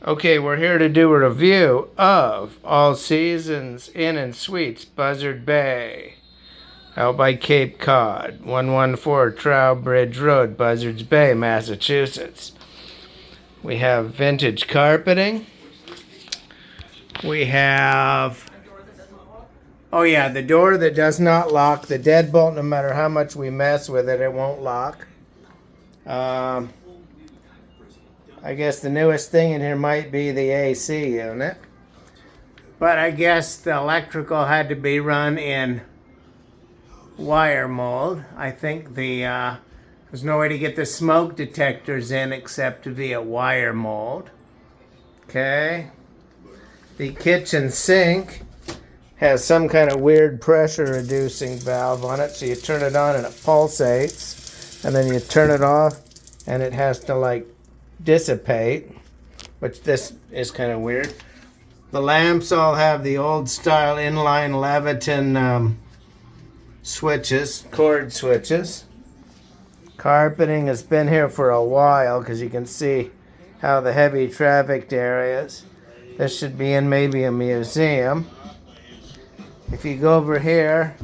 Okay, we're here to do a review of All Seasons Inn and Suites, Buzzards Bay, out by Cape Cod, 114 Trowbridge Road, Buzzards Bay, Massachusetts. We have vintage carpeting. We have, oh yeah, the door that does not lock. The deadbolt, no matter how much we mess with it, it won't lock. I guess the newest thing in here might be the AC unit. But I guess the electrical had to be run in wire mold. I think there's no way to get the smoke detectors in except via wire mold. Okay. The kitchen sink has some kind of weird pressure reducing valve on it. So you turn it on and it pulsates. And then you turn it off and it has to like dissipate, which this is kind of weird. The lamps all have the old style inline Leviton switches, cord switches. Carpeting has been here for a while because you can see how the heavy trafficked areas. This should be in maybe a museum. If you go over here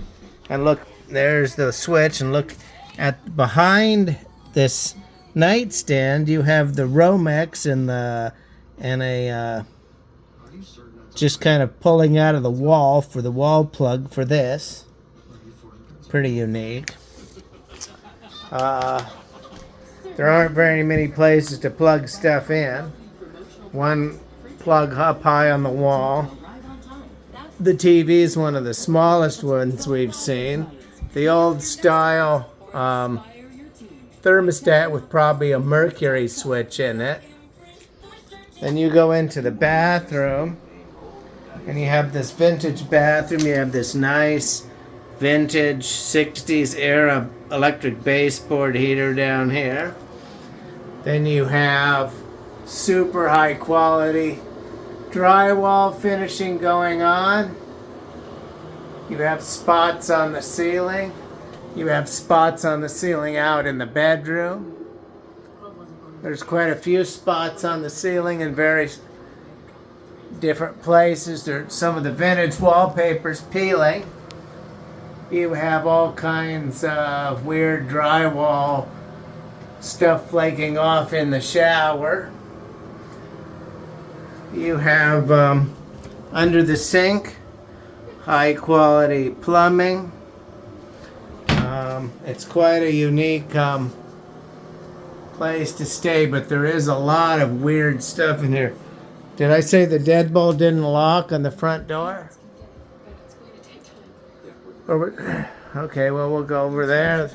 and look, there's the switch, and look at behind this nightstand, you have the Romex and a just kind of pulling out of the wall for the wall plug for this. Pretty unique. There aren't very many places to plug stuff in. One plug up high on the wall. The TV is one of the smallest ones we've seen. The old style thermostat with probably a mercury switch in it. Then you go into the bathroom and you have this vintage bathroom. You have this nice vintage 60s era electric baseboard heater down here. Then you have super high quality drywall finishing going on. You have spots on the ceiling. You have spots on the ceiling out in the bedroom. There's quite a few spots on the ceiling in various different places. There's some of the vintage wallpapers peeling. You have all kinds of weird drywall stuff flaking off in the shower. You have under the sink high quality plumbing. It's quite a unique place to stay, but there is a lot of weird stuff in here. Did I say the deadbolt didn't lock on the front door? Okay, well, we'll go over there.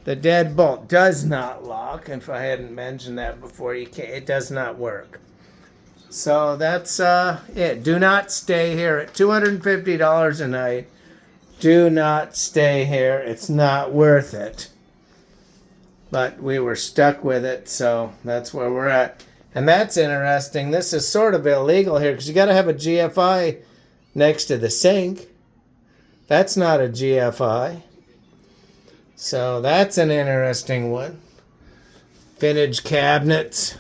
The deadbolt does not lock. If I hadn't mentioned that before, it does not work. So that's it. Do not stay here at $250 a night. Do not stay here. It's not worth it. But we were stuck with it, so that's where we're at. And that's interesting. This is sort of illegal here because you got to have a GFI next to the sink. That's not a GFI. So that's an interesting one. Vintage cabinets.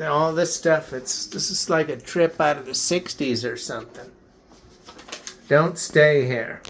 All this stuff, this is like a trip out of the 60s or something. Don't stay here.